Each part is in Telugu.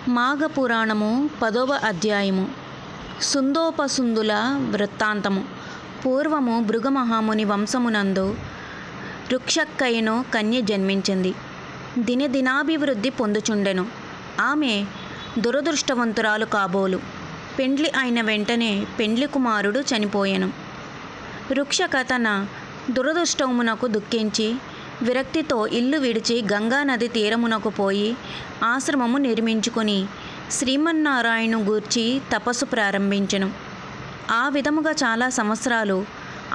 మాఘపురాణము 10వ అధ్యాయము. సుందోపసుందుల వృత్తాంతము. పూర్వము భృగుమహాముని వంశమునందు రుక్షక్కయ్యను కన్య జన్మించింది. దినదినాభివృద్ధి పొందుచుండెను. ఆమె దురదృష్టవంతురాలు కాబోలు. పెండ్లి అయిన వెంటనే పెండ్లి కుమారుడు చనిపోయెను. రుక్షక తన దురదృష్టమునకు దుఃఖించి విరక్తితో ఇల్లు విడిచి గంగానది తీరమునకు పోయి ఆశ్రమము నిర్మించుకొని శ్రీమన్నారాయణు గూర్చి తపస్సు ప్రారంభించెను. ఆ విధముగా చాలా సంవత్సరాలు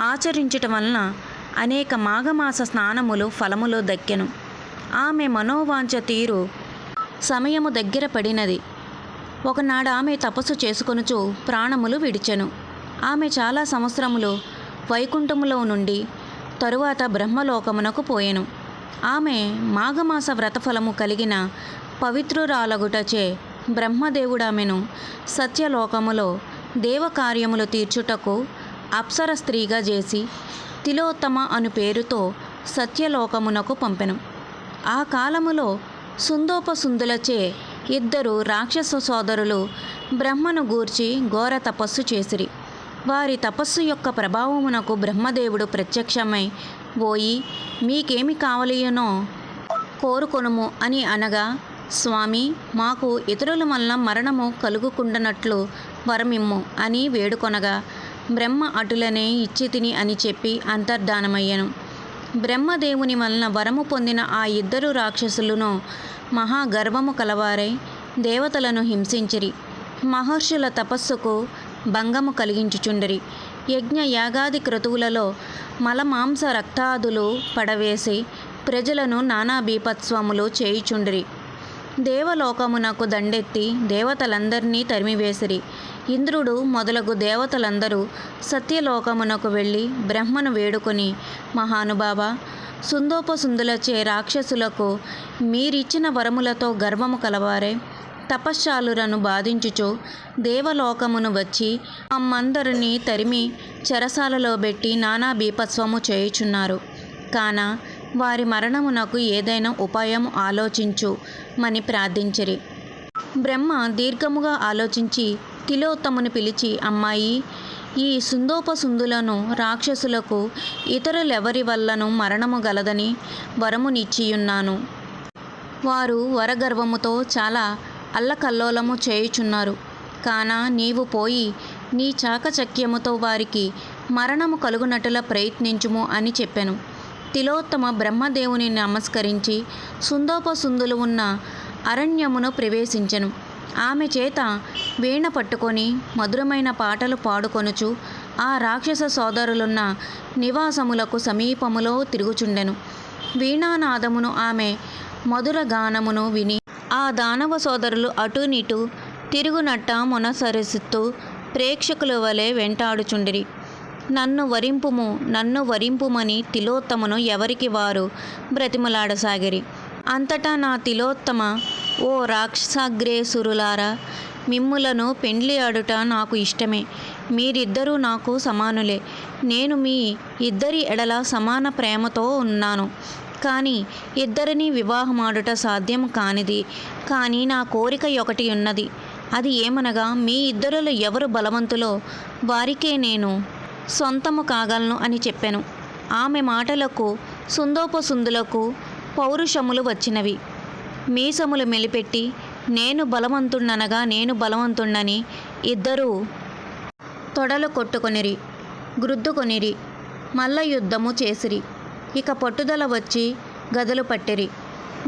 ఆచరించటం వలన అనేక మాఘమాస స్నానములు ఫలములు దక్కెను. ఆమె మనోవాంఛ తీరు సమయము దగ్గర పడినది. ఒకనాడు ఆమె తపస్సు చేసుకొనుచు ప్రాణములు విడిచెను. ఆమె చాలా సంవత్సరములు వైకుంఠములో నుండి తరువాత బ్రహ్మలోకమునకు పోయెను. ఆమె మాఘమాస వ్రతఫలము కలిగిన పవిత్రురాలగుటచే బ్రహ్మదేవుడామెను సత్యలోకములో దేవకార్యములు తీర్చుటకు అప్సర స్త్రీగా చేసి తిలోత్తమ అను పేరుతో సత్యలోకమునకు పంపెను. ఆ కాలములో సుందోపసుందులచే 2 రాక్షస సోదరులు బ్రహ్మను గూర్చి ఘోర తపస్సు చేసిరి. వారి తపస్సు యొక్క ప్రభావమునకు బ్రహ్మదేవుడు ప్రత్యక్షమై, ఓయి మీకేమి కావలియునో కోరుకొనుము అని అనగా, స్వామి మాకు ఇతరుల వలన మరణము కలుగుకుండనట్లు వరమిమ్ము అని వేడుకొనగా, బ్రహ్మ అటులనే ఇచ్చితిని అని చెప్పి అంతర్ధానమయ్యను. బ్రహ్మదేవుని వలన వరము పొందిన ఆ 2 రాక్షసులను మహాగర్వము కలవారై దేవతలను హింసించిరి. మహర్షుల తపస్సుకు భంగము కలిగించుచుండిరి. యజ్ఞ యాగాది క్రతువులలో మలమాంస రక్తాదులు పడవేసి ప్రజలను నానా బీభత్సములు చేయుచుండిరి. దేవలోకమునకు దండెత్తి దేవతలందరినీ తరిమివేసిరి. ఇంద్రుడు మొదలగు దేవతలందరూ సత్యలోకమునకు వెళ్ళి బ్రహ్మను వేడుకొని, మహానుభావ, సుందోపసుందులచే రాక్షసులకు మీరిచ్చిన వరములతో గర్వము కలవారే తపశ్శాలురను బాధించుచు దేవలోకమును వచ్చి మమ్మందరినీ తరిమి చెరసాలలో పెట్టి నానా బీభత్సము చేయుచున్నారు. కాన వారి మరణమునకు ఏదైనా ఉపాయము ఆలోచించు మని ప్రార్థించిరి. బ్రహ్మ దీర్ఘముగా ఆలోచించి తిలోత్తముని పిలిచి, అమ్మాయి, ఈ సుందోపసుందులను రాక్షసులకు ఇతరులెవరి వల్లను మరణము గలదని వరమునిచ్చియున్నాను. వారు వరగర్వముతో చాలా అల్లకల్లోలము చేయుచున్నారు. కాన నీవు పోయి నీ చాకచక్యముతో వారికి మరణము కలుగునట్టుల ప్రయత్నించుము అని చెప్పెను. తిలోత్తమ బ్రహ్మదేవుని నమస్కరించి సుందోపసుందులు ఉన్న అరణ్యమును ప్రవేశించెను. ఆమె చేత వీణ పట్టుకొని మధురమైన పాటలు పాడుకొనుచు ఆ రాక్షస సోదరులున్న నివాసములకు సమీపములో తిరుగుచుండెను. వీణానాదమును ఆమె మధుర గానమును విని ఆ దానవ సోదరులు అటునిటు తిరుగునట్ట మొనసరిస్తూ ప్రేక్షకుల వలె వెంటాడుచుండిరి. నన్ను వరింపుము, నన్ను వరింపుమని తిలోత్తమను ఎవరికి వారు బ్రతిమలాడసాగిరి. అంతటా నా తిలోత్తమ, ఓ రాక్షసాగ్రేసురులారా, మిమ్ములను పెండ్లి ఆడుట నాకు ఇష్టమే. మీరిద్దరూ నాకు సమానులే. నేను మీ ఇద్దరి ఎడల సమాన ప్రేమతో ఉన్నాను. కానీ ఇద్దరినీ వివాహమాడుట సాధ్యం కానిది. కానీ నా కోరిక ఒకటి ఉన్నది. అది ఏమనగా, మీ ఇద్దరులో ఎవరు బలవంతులో వారికే నేను సొంతము కాగలను అని చెప్పెను. ఆమె మాటలకు సుందోపసుందులకు పౌరుషములు వచ్చినవి. మీసములు మెలిపెట్టి, నేను బలవంతుణ్ణనగా నేను బలవంతుణ్ణని ఇద్దరూ తొడలు కొట్టుకొనిరి, గ్రుద్దుకొనిరి, మల్ల యుద్ధము చేసిరి. ఇక పట్టుదల వచ్చి గదలు పట్టిరి,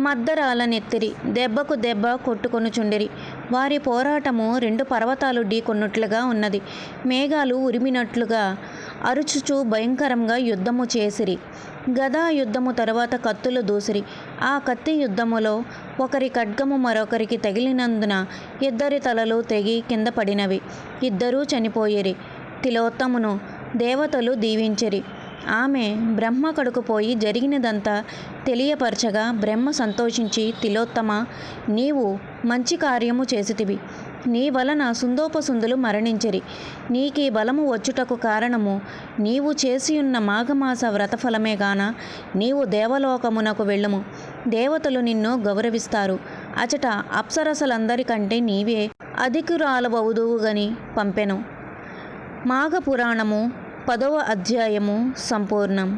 మద్దరాలనెత్తిరి, దెబ్బకు దెబ్బ కొట్టుకొనుచుండిరి. వారి పోరాటము 2 పర్వతాలు ఢీకొన్నట్లుగా ఉన్నది. మేఘాలు ఉరిమినట్లుగా అరుచుచూ భయంకరంగా యుద్ధము చేసిరి. గదా యుద్ధము తరువాత కత్తులు దూసిరి. ఆ కత్తి యుద్ధములో ఒకరి ఖడ్గము మరొకరికి తగిలినందున 2 తలలు తెగి కింద పడినవి. 2 చనిపోయిరి. తిలోత్తమును దేవతలు దీవించిరి. ఆమె బ్రహ్మ కడుకు పోయి జరిగినదంతా తెలియపరచగా బ్రహ్మ సంతోషించి, తిలోత్తమ, నీవు మంచి కార్యము చేసితివి. నీ వలన సుందోపసుందులు మరణించిరి. నీకీ బలము వచ్చుటకు కారణము నీవు చేసియున్న మాఘమాస వ్రతఫలమే గాన నీవు దేవలోకమునకు వెళ్ళుము. దేవతలు నిన్ను గౌరవిస్తారు అచట అప్సరసలందరికంటే నీవే అధికురాలవవుదువుగని పంపెను. మాఘపురాణము 10వ అధ్యాయము సంపూర్ణం.